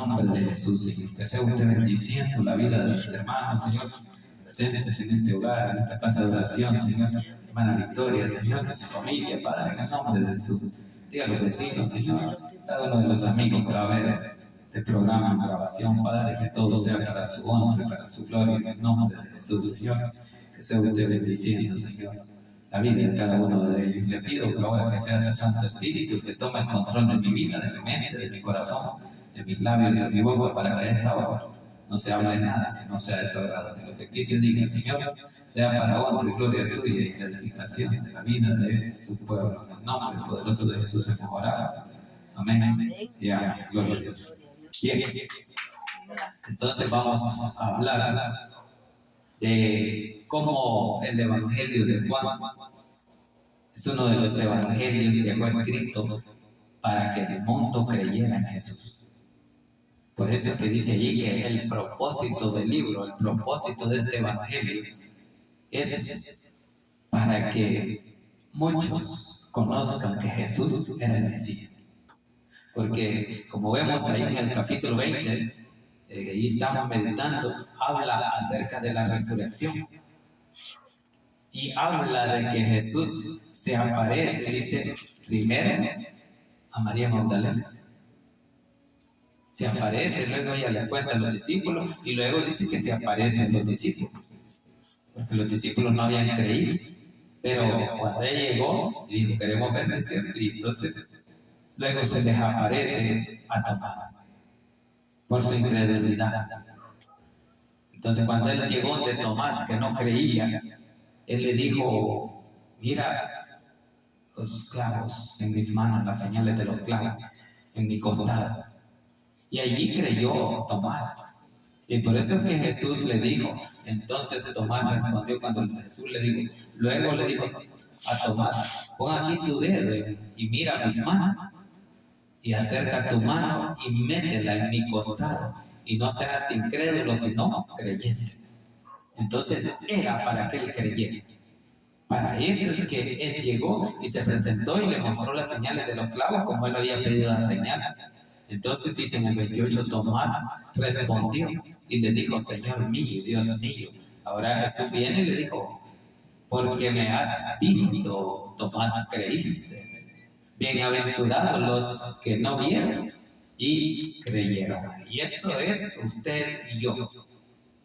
nombre de Jesús, Señor. Que sea usted bendiciendo la vida de los hermanos, Señor, presentes en este hogar, en esta casa de oración, Señor. Hermana Victoria, Señor, de su familia, Padre, en el nombre de Jesús. Diga a los vecinos, Señor, cada uno de los amigos que va a ver este programa en grabación, Padre, que todo sea para su honra, para su gloria, en el nombre de Jesús, Señor. Que sea usted bendiciendo, Señor, la vida de cada uno de ellos. Le pido que ahora que sea su Santo Espíritu que tome el control de mi vida, de mi mente, de mi corazón, de mis labios, de mi boca, para que a esta hora no se hable nada que no sea de su agrado. Que lo que aquí se diga, Señor, sea para honra y gloria suya y la edificación de la vida de su pueblo. En el nombre poderoso de Jesús hemos orado. Amén. Y amén. Gloria a Dios. Bien. Entonces vamos a hablar de cómo el Evangelio de Juan es uno de los evangelios que fue escrito para que el mundo creyera en Jesús. Por eso es que dice allí que el propósito del libro, el propósito de este evangelio es para que muchos conozcan que Jesús era el Mesías. Porque como vemos ahí en el capítulo 20, ahí estamos meditando, habla acerca de la resurrección. Y habla de que Jesús se aparece, dice, primero a María Magdalena. Se aparece, luego ella le cuenta a los discípulos y luego dice que se aparecen los discípulos. Porque los discípulos no habían creído. Pero cuando ella llegó y dijo, queremos ver si es Cristo, entonces luego se les aparece a Tomás por su incredulidad. Entonces cuando él llegó de Tomás, que no creía, él le dijo, mira los clavos en mis manos, las señales de los clavos en mi costado. Y allí creyó Tomás. Y por eso es que Jesús le dijo, entonces Tomás respondió cuando Jesús le dijo, luego le dijo a Tomás, pon aquí tu dedo y mira mis manos, y acerca tu mano y métela en mi costado, y no seas incrédulo, sino creyente. Entonces era para que él creyera. Para eso es que él llegó y se presentó y le mostró las señales de los clavos como él había pedido la señal. Entonces dice en el 28, Tomás respondió y le dijo, Señor mío, Dios mío. Ahora Jesús viene y le dijo, porque me has visto, Tomás, creíste. Bienaventurados los que no vieron y creyeron. Y eso es usted y yo.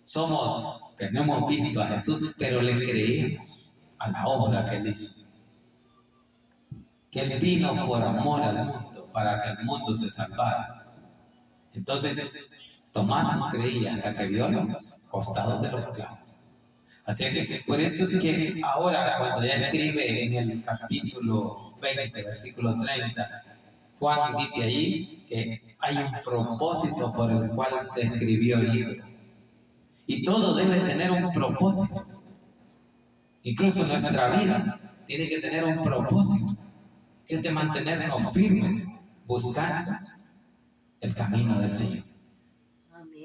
Somos que no hemos visto a Jesús, pero le creemos a la obra que él hizo. Que él vino por amor al mundo, para que el mundo se salvara. Entonces, Tomás no creía hasta que vio los costados de los clavos. Así que por eso es que ahora, cuando ya escribe en el capítulo 20, versículo 30, Juan dice ahí que hay un propósito por el cual se escribió el libro. Y todo debe tener un propósito. Incluso nuestra vida tiene que tener un propósito, que es de mantenernos firmes, buscando el camino del Señor.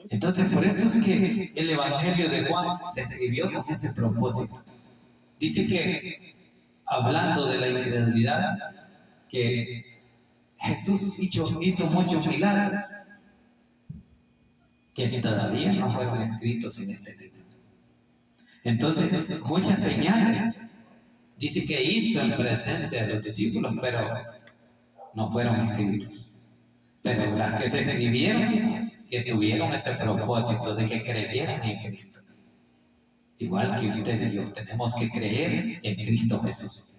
Entonces, por eso es que el Evangelio de Juan se escribió con ese propósito. Dice que, hablando de la incredulidad, que Jesús hizo muchos milagros que todavía no fueron escritos en este libro. Entonces, muchas señales dice que hizo en presencia de los discípulos, pero no fueron escritos. Pero las que se escribieron, dice, que tuvieron ese propósito de que creyeran en Cristo. Igual que usted y yo, tenemos que creer en Cristo Jesús.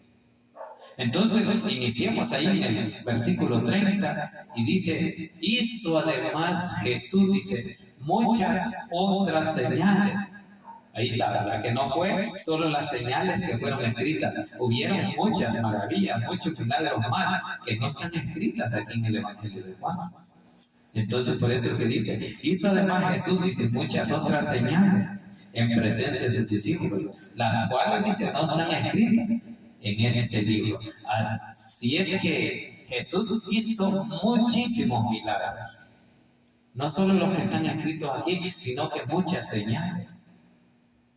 Entonces, iniciemos ahí en el versículo 30 y dice, hizo además Jesús, dice, muchas otras señales. Ahí está, ¿verdad? Que no fue solo las señales que fueron escritas. Hubieron muchas maravillas, muchos milagros más que no están escritas aquí en el Evangelio de Juan. Entonces, por eso es que dice, hizo además Jesús, dice, muchas otras señales en presencia de sus discípulos, las cuales, dice, no están escritas en este libro. Así es que Jesús hizo muchísimos milagros. No solo los que están escritos aquí, sino que muchas señales.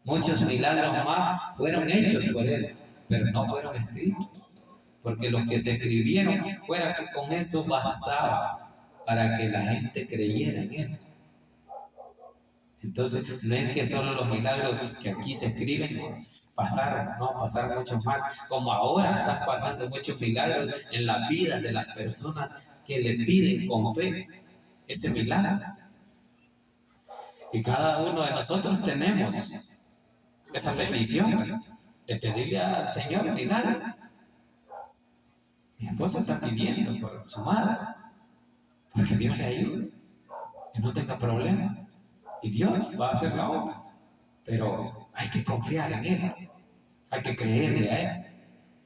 Muchos milagros más fueron hechos por él, pero no fueron escritos. Porque los que se escribieron fuera que con eso bastaba para que la gente creyera en Él. Entonces, no es que solo los milagros que aquí se escriben pasaron, no, pasaron muchos más. Como ahora están pasando muchos milagros en la vida de las personas que le piden con fe ese milagro. Y cada uno de nosotros tenemos esa petición de pedirle al Señor un milagro. Mi esposa está pidiendo por su madre, porque Dios le ayude, que no tenga problemas. Y Dios va a hacer la obra. Pero hay que confiar en Él, hay que creerle a Él.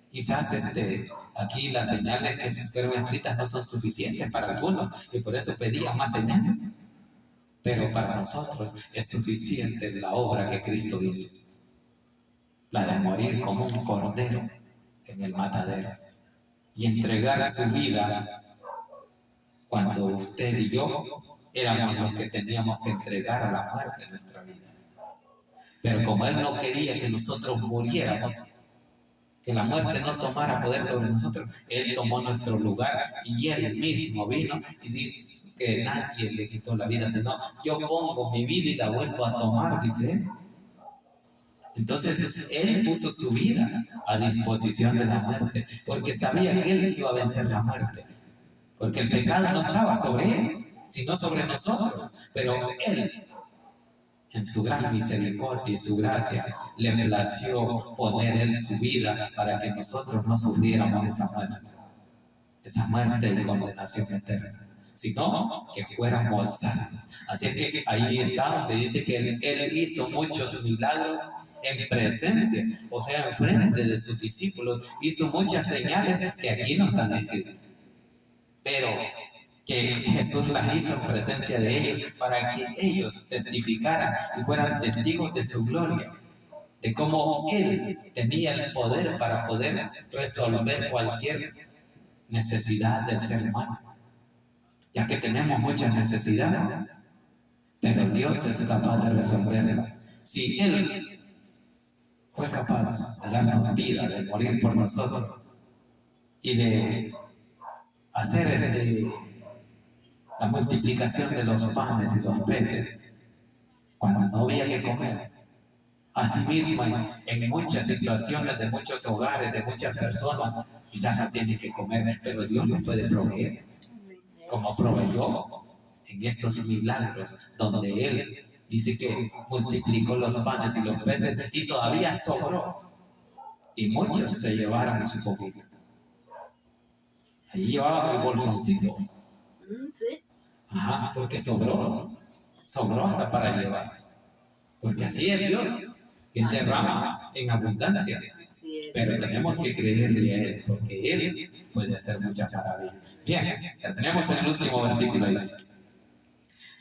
Quizás aquí las señales que fueron escritas no son suficientes para algunos y por eso pedían más señales. Pero para nosotros es suficiente la obra que Cristo hizo, la de morir como un cordero en el matadero y entregar su vida cuando usted y yo éramos los que teníamos que entregar a la muerte en nuestra vida. Pero como Él no quería que nosotros muriéramos, que la muerte no tomara poder sobre nosotros, Él tomó nuestro lugar y Él mismo vino y dice que nadie le quitó la vida, sino yo pongo mi vida y la vuelvo a tomar, dice Él. Entonces Él puso su vida a disposición de la muerte, porque sabía que Él iba a vencer la muerte, porque el pecado no estaba sobre Él, sino sobre nosotros, pero Él, en su gran misericordia y su gracia, le plació poner en su vida para que nosotros no sufriéramos esa muerte de condenación eterna, sino que fuéramos salvos. Así que ahí está donde dice que él hizo muchos milagros en presencia, o sea, en frente de sus discípulos, hizo muchas señales que aquí no están escritas, pero que Jesús las hizo en presencia de ellos para que ellos testificaran y fueran testigos de su gloria, de cómo Él tenía el poder para poder resolver cualquier necesidad del ser humano, ya que tenemos muchas necesidades, pero Dios es capaz de resolverlas. Si Él fue capaz de darnos vida, de morir por nosotros y de hacer la multiplicación de los panes y los peces cuando no había que comer. Asimismo, en muchas situaciones de muchos hogares, de muchas personas, quizás no tienen que comer, pero Dios les puede proveer, como proveyó en esos milagros donde Él dice que multiplicó los panes y los peces y todavía sobró, y muchos se llevaron su poquito. Ahí llevaban el bolsoncito. Sí. Ajá, porque sobró hasta para llevar. Porque así es Dios, que derrama en abundancia. Pero tenemos que creerle a Él, porque Él puede hacer muchas maravillas. Bien, ya tenemos el último versículo ahí.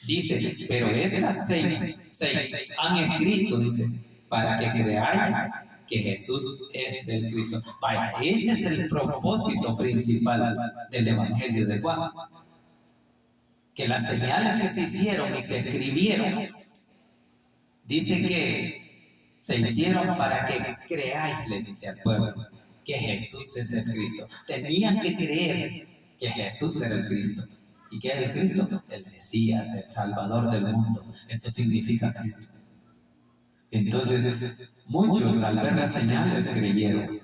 Dice, pero estas seis han escrito, dice, para que creáis que Jesús es el Cristo. Vaya, ese es el propósito principal del Evangelio de Juan. Que las señales que se hicieron y se escribieron, dice que se hicieron para que creáis, le dice al pueblo, que Jesús es el Cristo. Tenían que creer que Jesús era el Cristo. ¿Y qué es el Cristo? El Mesías, el Salvador del mundo. Eso significa Cristo. Entonces, muchos al ver las señales creyeron.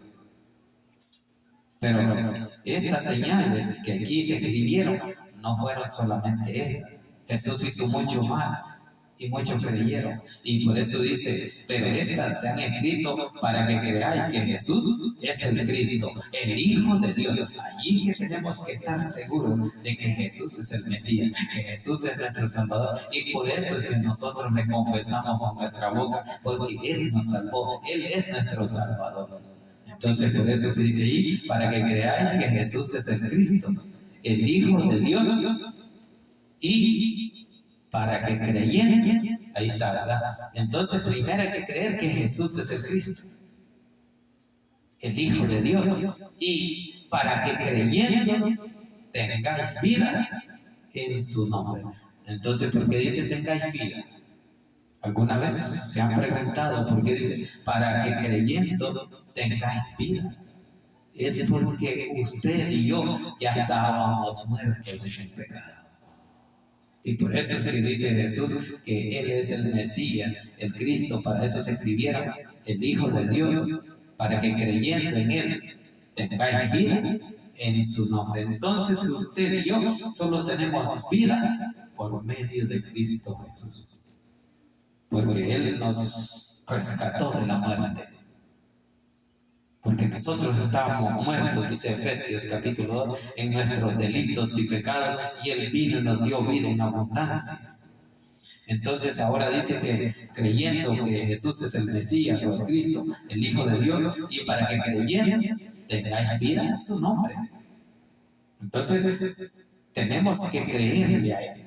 Pero estas señales que aquí se escribieron no fueron solamente esas. Jesús hizo mucho más y muchos creyeron. Y por eso dice, pero estas se han escrito para que creáis que Jesús es el Cristo, el Hijo de Dios. Allí que tenemos que estar seguros de que Jesús es el Mesías, que Jesús es nuestro Salvador. Y por eso es que nosotros le confesamos con nuestra boca, porque Él nos salvó, Él es nuestro Salvador. Entonces por eso se dice ahí, para que creáis que Jesús es el Cristo, el Hijo de Dios, y para que creyendo, ahí está, ¿verdad? Entonces primero hay que creer que Jesús es el Cristo, el Hijo de Dios, y para que creyendo tengáis vida en su nombre. Entonces, ¿por qué dice tengáis vida? ¿Alguna vez se han preguntado por qué dice para que creyendo tengáis vida? Es porque usted y yo ya estábamos muertos en el pecado. Y por eso es que dice Jesús que Él es el Mesías, el Cristo. Para eso se escribiera el Hijo de Dios, para que creyendo en Él tengáis vida en su nombre. Entonces usted y yo solo tenemos vida por medio de Cristo Jesús, porque Él nos rescató de la muerte. Porque nosotros estábamos muertos, dice Efesios capítulo 2, en nuestros delitos y pecados, y Él vino y nos dio vida en abundancia. Entonces ahora dice que creyendo que Jesús es el Mesías o el Cristo, el Hijo de Dios, y para que creyendo tengáis vida en su nombre. Entonces tenemos que creerle a Él.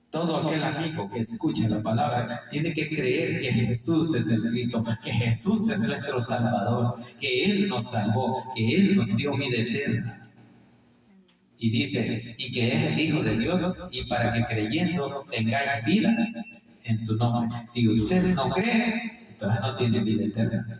Todo aquel amigo que escucha la palabra tiene que creer que Jesús es el Cristo, que Jesús es nuestro Salvador, que Él nos salvó, que Él nos dio vida eterna. Y dice, y que es el Hijo de Dios, y para que creyendo tengáis vida en su nombre. Si usted no cree, entonces no tiene vida eterna.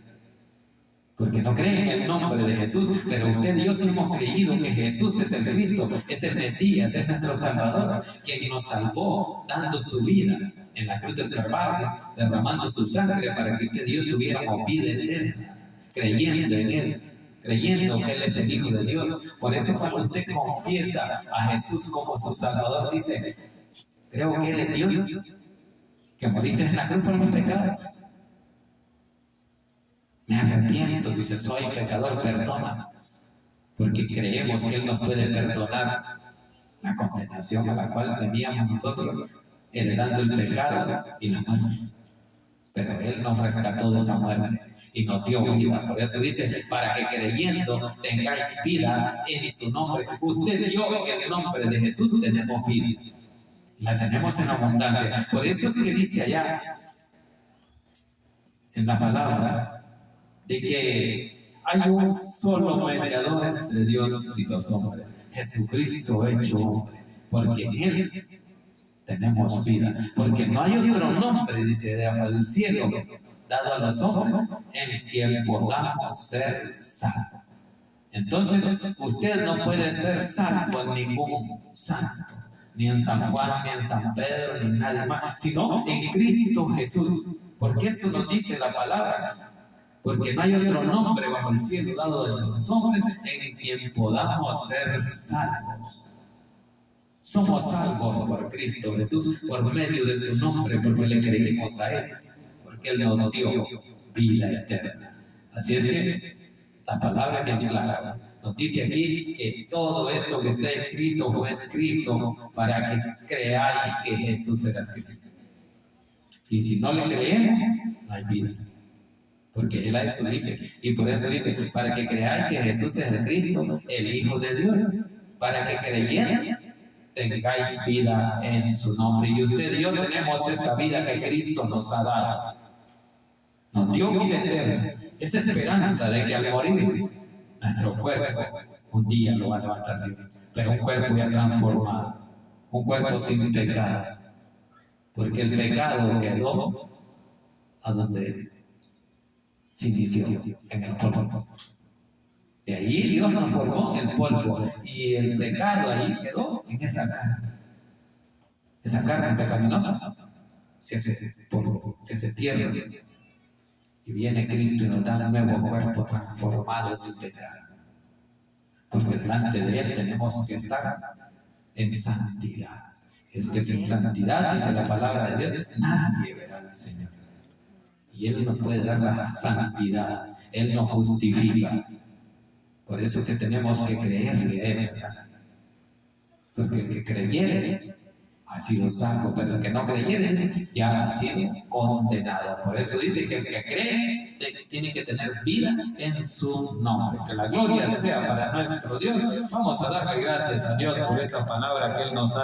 Porque no cree en el nombre de Jesús, pero usted y yo sí hemos creído que Jesús es el Cristo, es el Mesías, es nuestro Salvador, quien nos salvó dando su vida en la cruz del Calvario, derramando su sangre para que usted y yo tuviéramos vida eterna, creyendo en Él, creyendo que Él es el Hijo de Dios. Por eso cuando usted confiesa a Jesús como su Salvador, dice, creo que eres Dios, que moriste en la cruz por mis pecados. Me arrepiento, dice, soy pecador, perdona. Porque creemos que Él nos puede perdonar la condenación a la cual veníamos nosotros, heredando el pecado y la muerte. Pero Él nos rescató de esa muerte y nos dio vida. Por eso dice, para que creyendo tengáis vida en su nombre. Usted y yo en el nombre de Jesús tenemos vida. La tenemos en abundancia. Por eso es que dice allá en la palabra, de que hay un solo mediador entre Dios y los hombres, Jesucristo hecho hombre, porque en Él tenemos vida, porque no hay otro nombre, dice, debajo del cielo, dado a los hombres, en quien podamos ser salvos. Entonces, usted no puede ser salvo en ningún santo, ni en San Juan, ni en San Pedro, ni en nadie más, sino en Cristo Jesús, porque eso nos dice la palabra. Porque no hay otro nombre bajo el cielo dado a los hombres en quien podamos ser salvos. Somos salvos por Cristo Jesús, por medio de su nombre, porque le creímos a Él, porque Él nos dio vida eterna. Así es que la palabra es bien clara. Nos dice aquí que todo esto que está escrito fue escrito para que creáis que Jesús era Cristo. Y si no le creemos, no hay vida. Porque Él a eso dice, y por eso dice, para que creáis que Jesús es el Cristo, el Hijo de Dios, para que creyendo tengáis vida en su nombre. Y usted y yo tenemos esa vida que Cristo nos ha dado. Nos dio vida eterna, esa esperanza de que al morir, nuestro cuerpo un día lo va a levantar Dios. Pero un cuerpo ya transformado, un cuerpo sin pecado. Porque el pecado quedó a donde se inició, en el polvo. De ahí Dios nos formó en el polvo y el pecado ahí quedó en esa carne. Esa carne pecaminosa se hace polvo, se hace tierra. Y viene Cristo y nos da un nuevo cuerpo transformado sin pecado. Porque delante de Él tenemos que estar en santidad. El que es en santidad, dice la palabra de Dios, nadie verá al Señor. Y Él nos puede dar la santidad, Él nos justifica. Por eso es que tenemos que creerle a Él, ¿verdad? Porque el que creyere ha sido salvo, pero el que no creyere ya ha sido condenado. Por eso dice que el que cree tiene que tener vida en su nombre. Que la gloria sea para nuestro Dios. Vamos a darle gracias a Dios por esa palabra que Él nos ha